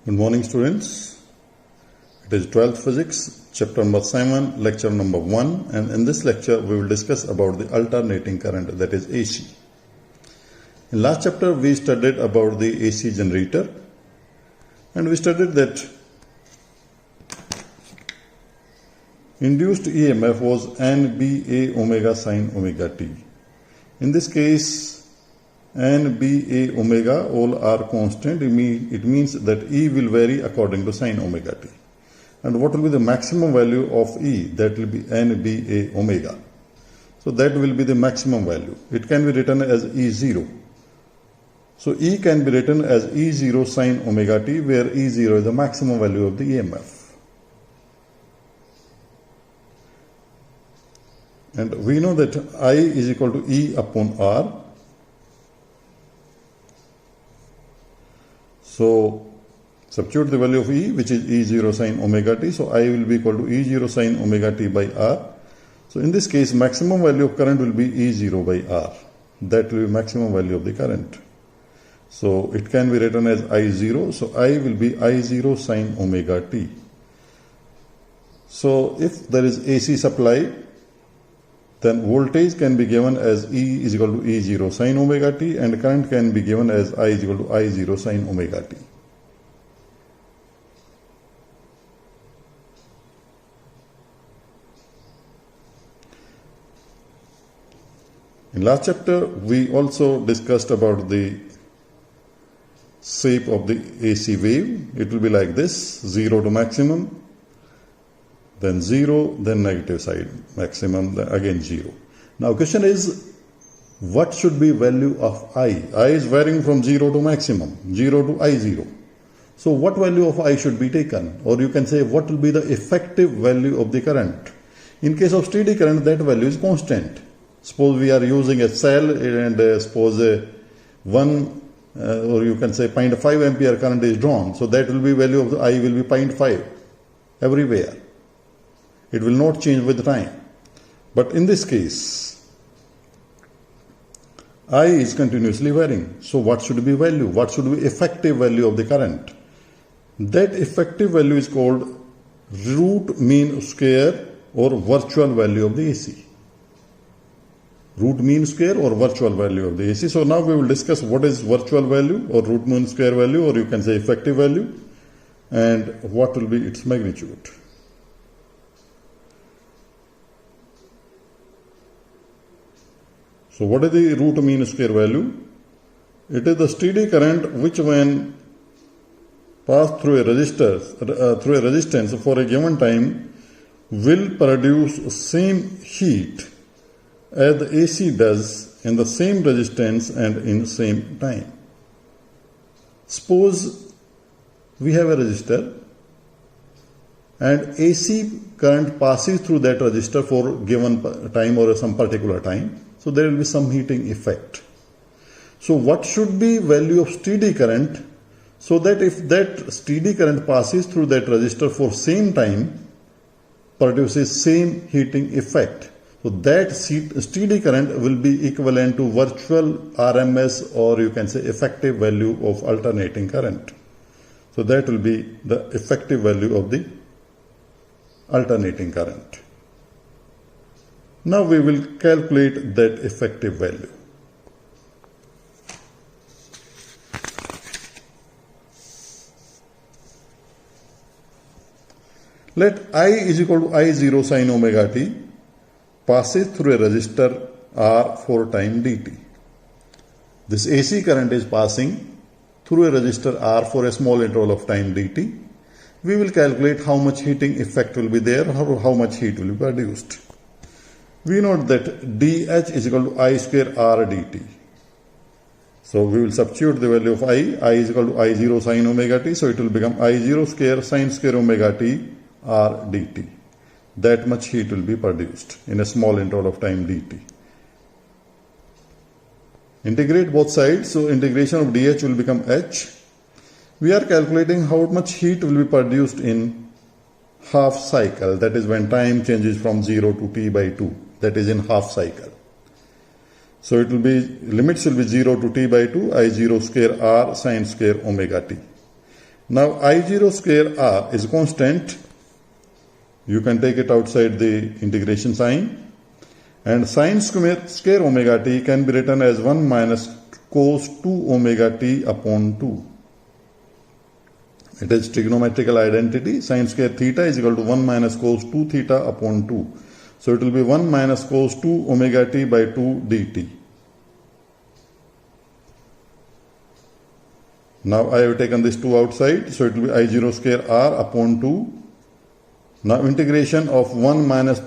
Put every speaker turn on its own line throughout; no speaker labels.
Good morning, students. It is 12th Physics, chapter number 7, lecture number 1, and in this lecture we will discuss about the alternating current, that is AC. In last chapter we studied about the AC generator, and we studied that induced EMF was NBA omega sine omega t. In this case, NBA omega all are constant. It means that E will vary according to sine omega t. And what will be the maximum value of E? That will be NBA omega. So that will be the maximum value. It can be written as E0. So E can be written as E0 sine omega t, where E0 is the maximum value of the EMF. And we know that I is equal to E upon R. So substitute the value of E, which is E0 sine omega t. So I will be equal to E0 sine omega t by R. So in this case, maximum value of current will be E0 by R. That will be maximum value of the current. So it can be written as I0. So I will be I0 sine omega t. So if there is AC supply, then voltage can be given as E is equal to E0 sine omega t, and current can be given as I is equal to I0 sine omega t. In last chapter, we also discussed about the shape of the AC wave. It will be like this: 0 to maximum, then 0, then negative side, maximum, then again 0. Now question is, what should be value of I? I is varying from 0 to maximum, 0 to I0. So what value of I should be taken? Or you can say, what will be the effective value of the current? In case of steady current, that value is constant. Suppose we are using a cell and suppose or you can say 0.5 ampere current is drawn. So that will be value of the I will be 0.5 everywhere. It will not change with time. But in this case, I is continuously varying. So what should be value? What should be effective value of the current? That effective value is called root mean square or virtual value of the AC. Root mean square or virtual value of the AC. So now we will discuss what is virtual value or root mean square value, or you can say effective value, and what will be its magnitude. So what is the root mean square value? It is the steady current which, when passed through a resistance for a given time, will produce same heat as the AC does in the same resistance and in same time. Suppose we have a resistor and AC current passes through that resistor for given time or some particular time. So there will be some heating effect. So what should be value of steady current, so that if that steady current passes through that resistor for same time, produces same heating effect. So that steady current will be equivalent to virtual RMS, or you can say effective value of alternating current. So that will be the effective value of the alternating current. Now we will calculate that effective value. Let I is equal to I0 sine omega t passes through a resistor R for time dt. This AC current is passing through a resistor R for a small interval of time dt. We will calculate how much heating effect will be there, or how much heat will be produced. We know that dH is equal to I square R dt. So we will substitute the value of I is equal to I0 sine omega t. So it will become I0 square sine square omega t R dt. That much heat will be produced in a small interval of time dt. Integrate both sides. So integration of dH will become H. We are calculating how much heat will be produced in half cycle. That is when time changes from 0 to T by 2. That is in half cycle. So it will be, limits will be 0 to T by 2, I0 square R sine square omega t. Now I0 square R is constant. You can take it outside the integration sign. And sine square omega t can be written as 1 minus cos 2 omega t upon 2. It is trigonometrical identity. Sine square theta is equal to 1 minus cos 2 theta upon 2. So it will be 1 minus cos 2 omega t by 2 dt. Now I have taken this 2 outside. So it will be I0 square R upon 2. Now integration of 1 minus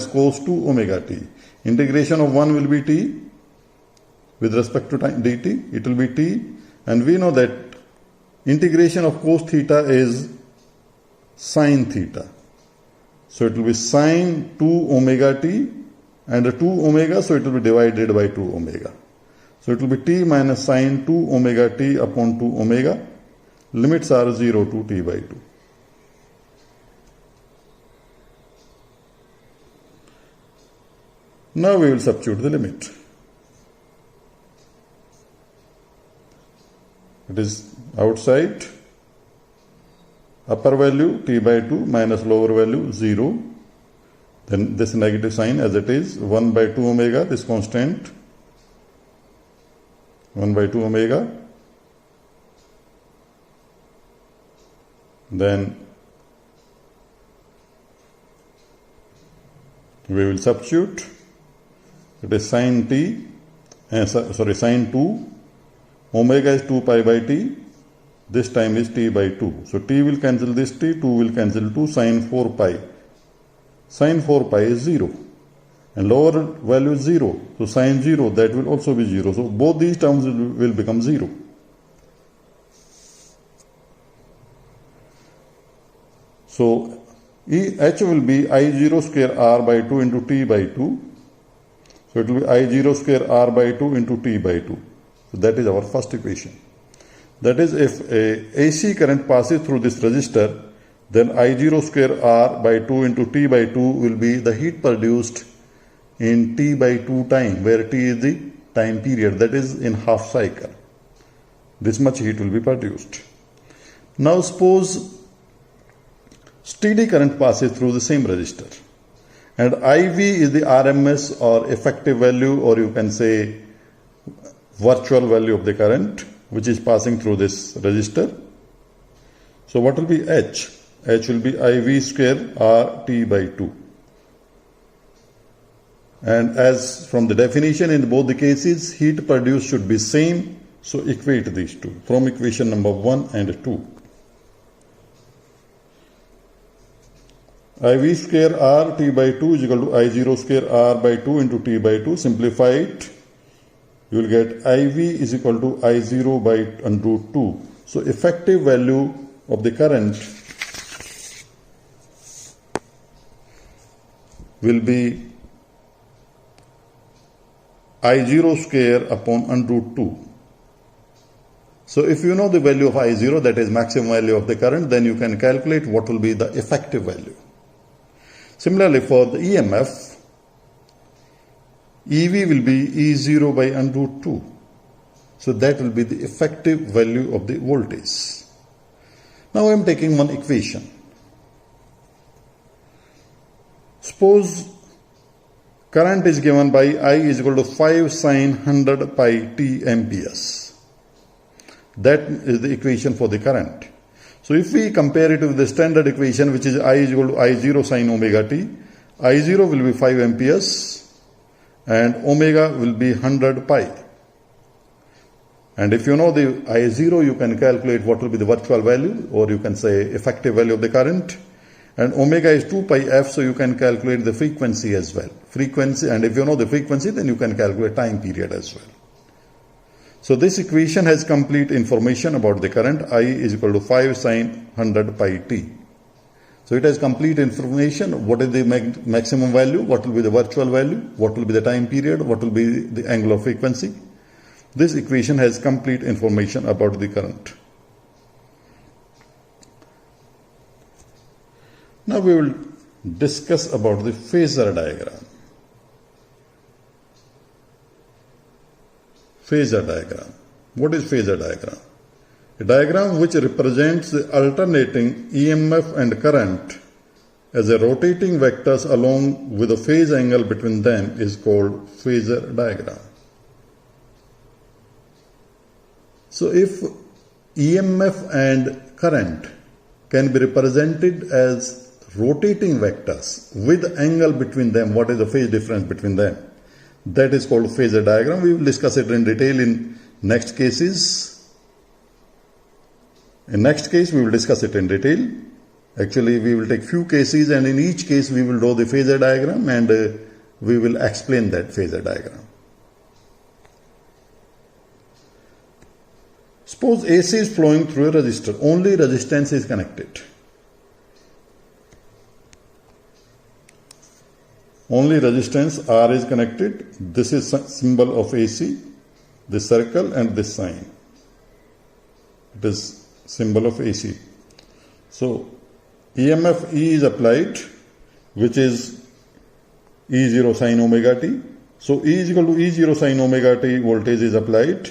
cos 2 omega t. Integration of 1 will be t with respect to time dt. It will be t, and we know that integration of cos theta is sine theta. So it will be sine 2 omega t, and 2 omega, so it will be divided by 2 omega. So it will be t minus sine 2 omega t upon 2 omega. Limits are 0 to t by 2. Now we will substitute the limit. It is outside, upper value t by 2 minus lower value 0. Then this negative sign as it is, 1 by 2 omega, this constant, 1 by 2 omega. Then we will substitute. It is sine sine 2, omega is 2 pi by t, this time is t by 2. So t will cancel this t, 2 will cancel 2, sine 4 pi. Sine 4 pi is 0. And lower value is 0. So sine 0, that will also be 0. So both these terms will become 0. So H will be I0 square R by 2 into t by 2. So it will be I0 square R by 2 into t by 2. So that is our first equation. That is, if a AC current passes through this resistor, then I0 square R by 2 into t by 2 will be the heat produced in t by 2 time, where t is the time period, that is in half cycle. This much heat will be produced. Now suppose steady current passes through the same resistor, and IV is the RMS or effective value, or you can say virtual value of the current which is passing through this resistor. So what will be H? H will be IV square RT by 2. And as from the definition in both the cases, heat produced should be same. So equate these two from equation number 1 and 2. IV square R T by 2 is equal to I0 square R by 2 into T by 2. Simplify it. You will get IV is equal to I0 by root 2. So effective value of the current will be I0 square upon root 2. So if you know the value of I0, that is maximum value of the current, then you can calculate what will be the effective value. Similarly, for the EMF, EV will be E0 by root 2. So that will be the effective value of the voltage. Now I am taking one equation. Suppose current is given by I is equal to 5 sine 100 pi t amperes. That is the equation for the current. So if we compare it with the standard equation, which is I is equal to I0 sine omega t, I0 will be 5 amperes and omega will be 100 pi. And if you know the I0, you can calculate what will be the virtual value, or you can say effective value of the current. And omega is 2 pi f, so you can calculate the frequency as well. Frequency, and if you know the frequency, then you can calculate time period as well. So this equation has complete information about the current. I is equal to 5 sine 100 pi t. So it has complete information. What is the maximum value? What will be the virtual value? What will be the time period? What will be the angular frequency? This equation has complete information about the current. Now we will discuss about the phasor diagram. Phasor diagram. What is phasor diagram? A diagram which represents the alternating EMF and current as a rotating vectors along with a phase angle between them is called phasor diagram. So if EMF and current can be represented as rotating vectors with angle between them, what is the phase difference between them? That is called phasor diagram. We will discuss it in detail in next cases. In next case, we will discuss it in detail. Actually, we will take few cases, and in each case, we will draw the phasor diagram and we will explain that phasor diagram. Suppose AC is flowing through a resistor. Only resistance is connected. Only resistance R is connected. This is symbol of AC, this circle and this sign. It is symbol of AC. So EMF E is applied, which is E0 sin omega t. So E is equal to E0 sin omega t voltage is applied,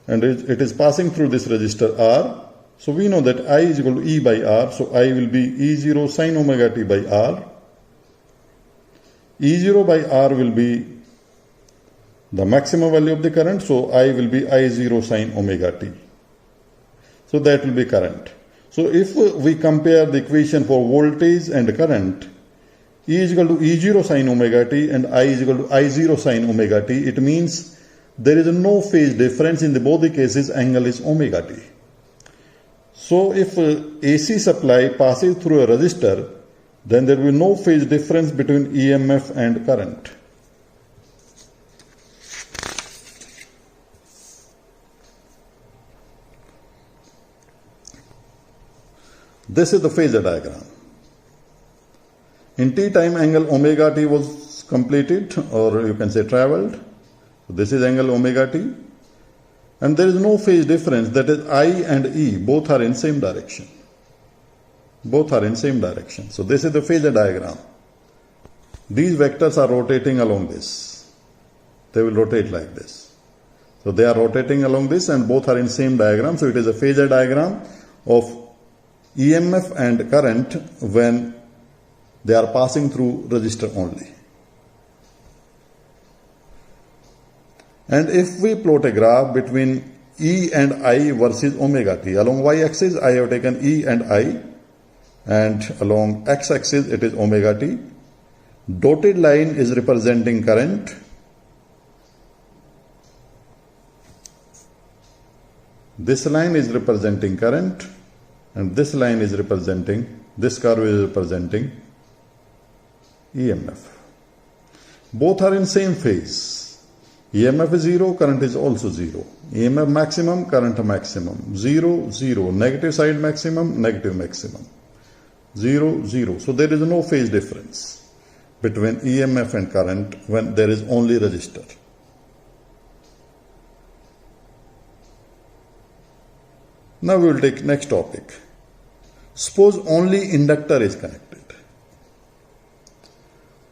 and it is passing through this resistor R. So we know that I is equal to E by R. So I will be E0 sin omega t by R. E0 by R will be the maximum value of the current. So I will be I0 sin omega t. So that will be current. So if we compare the equation for voltage and current, E is equal to E0 sin omega t and I is equal to I0 sin omega t, it means there is no phase difference in both the cases, angle is omega t. So if AC supply passes through a resistor, then there will be no phase difference between EMF and current. This is the phasor diagram. In t time, angle omega t was completed, or you can say traveled. This is angle omega t, and there is no phase difference, that is I and E both are in same direction. Both are in same direction. So this is the phasor diagram. These vectors are rotating along this. They will rotate like this. So they are rotating along this and both are in same diagram. So it is a phasor diagram of EMF and current when they are passing through resistor only. And if we plot a graph between E and I versus omega t, along y-axis I have taken E and I, and along x-axis it is omega t. Dotted line is representing current. This line is representing current, and this line is representing, this curve is representing EMF. Both are in same phase. EMF is 0, current is also 0. EMF maximum, current maximum. 0, 0. Negative side maximum, negative maximum. 0, 0. So there is no phase difference between EMF and current when there is only resistor. Now we will take next topic. Suppose only inductor is connected.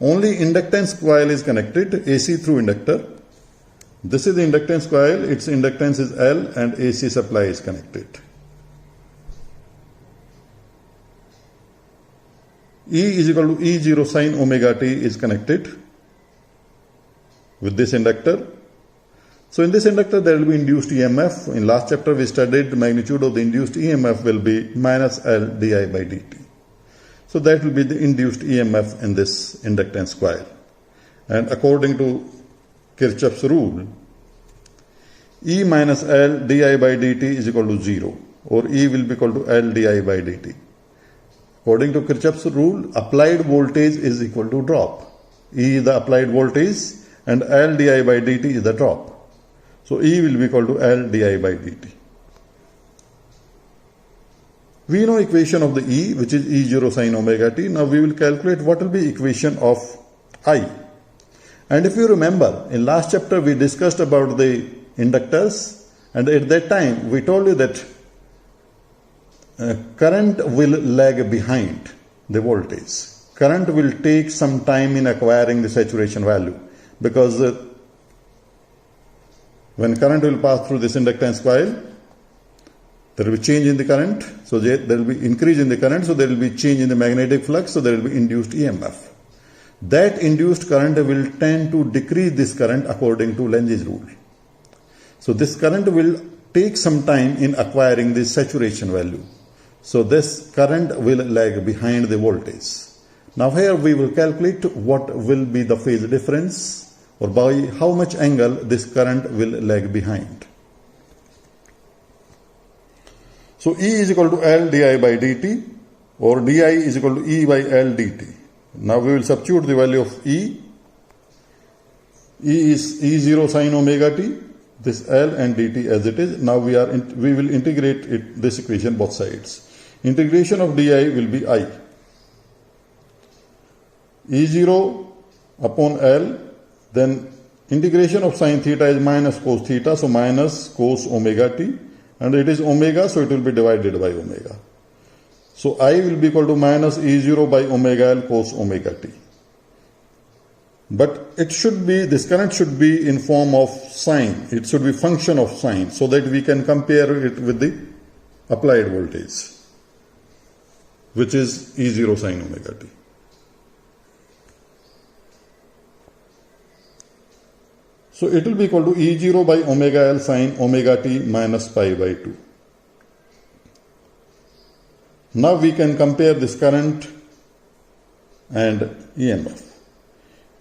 Only inductance coil is connected, AC through inductor. This is the inductance coil, its inductance is L and AC supply is connected. E is equal to E0 sin omega t is connected with this inductor. So in this inductor there will be induced EMF. In last chapter we studied the magnitude of the induced EMF will be minus L di by dt. So that will be the induced EMF in this inductance coil. And according to Kirchhoff's rule, E minus L di by dt is equal to 0, or E will be equal to L di by dt. According to Kirchhoff's rule, applied voltage is equal to drop. E is the applied voltage and L di by dt is the drop. So E will be equal to L di by dt. We know equation of the E, which is E0 sin omega t. Now we will calculate what will be equation of I. And if you remember, in last chapter we discussed about the inductors, and at that time we told you that current will lag behind the voltage. Current will take some time in acquiring the saturation value, because when current will pass through this inductance coil, There will be change in the current, so there will be increase in the current, so there will be change in the magnetic flux, so there will be induced EMF. That induced current will tend to decrease this current according to Lenz's rule. So this current will take some time in acquiring the saturation value. So this current will lag behind the voltage. Now here we will calculate what will be the phase difference, or by how much angle this current will lag behind. So E is equal to L di by dt, or di is equal to E by L dt. Now we will substitute the value of E. E is E0 sin omega t, this L and dt as it is. Now we will integrate this equation both sides. Integration of di will be I. E0 upon L, then integration of sin theta is minus cos theta, so minus cos omega t, and it is omega, so it will be divided by omega. So I will be equal to minus E0 by omega L cos omega t. But it should be, this current should be in form of sine. It should be function of sine, so that we can compare it with the applied voltage, which is E0 sin omega t. So it will be equal to E0 by omega L sin omega t minus pi by 2. Now we can compare this current and EMF.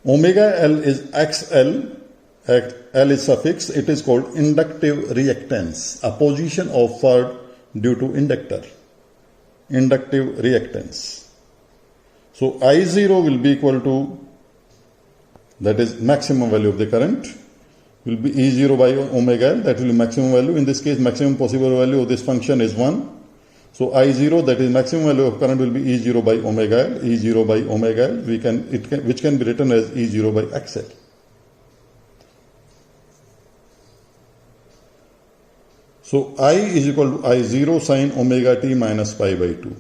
Omega L is XL, L is suffix, it is called inductive reactance, opposition offered due to inductor. Inductive reactance. So I0 will be equal to, that is maximum value of the current, will be E0 by omega L, that will be maximum value. In this case, maximum possible value of this function is 1. So I0, that is maximum value of current, will be E0 by omega L. E0 by omega L, which can be written as E0 by XL. So I is equal to I0 sin omega t minus pi by 2.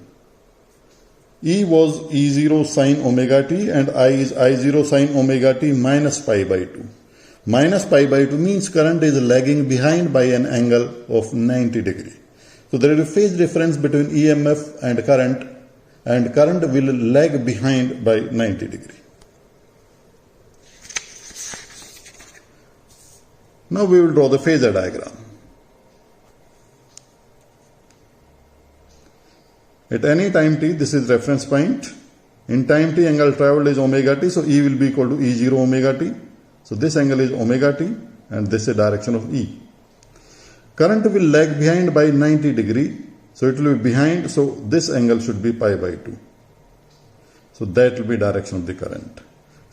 E was E0 sin omega t and I is I0 sin omega t minus pi by 2. Minus pi by 2 means current is lagging behind by an angle of 90 degree. So there is a phase difference between EMF and current will lag behind by 90 degree. Now we will draw the phasor diagram. At any time t, this is reference point. In time t, angle traveled is omega t, so E will be equal to E0 omega t. So this angle is omega t and this is direction of E. Current will lag behind by 90 degree, so it will be behind, so this angle should be pi by 2. So that will be direction of the current.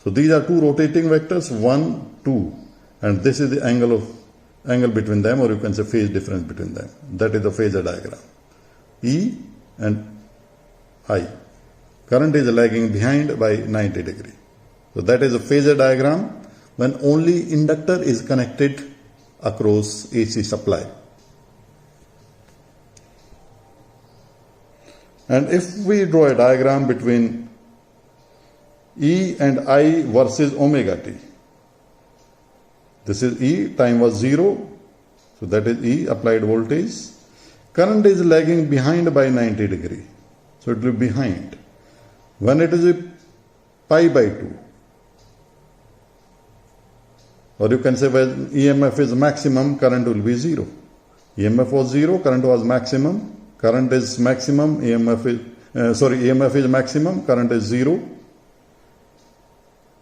So these are two rotating vectors, 1, 2, and this is the angle between them, or you can say phase difference between them. That is the phasor diagram. E and I. Current is lagging behind by 90 degree. So that is a phasor diagram when only inductor is connected across AC supply. And if we draw a diagram between E and I versus omega t, this is E, time was 0, so that is E, applied voltage. Current is lagging behind by 90 degree, so it will be behind. When it is a pi by 2, or you can say when EMF is maximum, current will be 0. EMF was 0, current was maximum. Current is maximum, EMF is maximum, current is 0.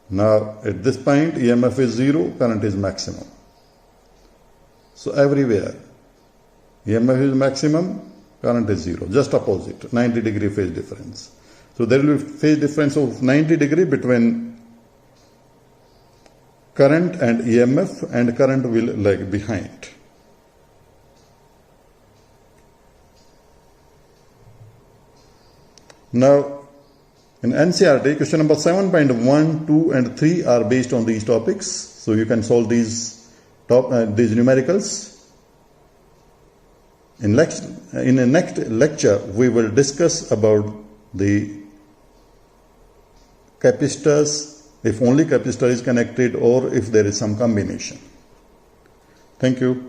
Now at this point, EMF is 0, current is maximum. So everywhere, EMF is maximum, current is 0, just opposite, 90 degree phase difference. So there will be phase difference of 90 degree between current and EMF, and current will lag behind. Now, in NCERT, question number 7.1, 2 and 3 are based on these topics. So you can solve these numericals. In the next lecture, we will discuss about the capacitors, if only capacitor is connected or if there is some combination. Thank you.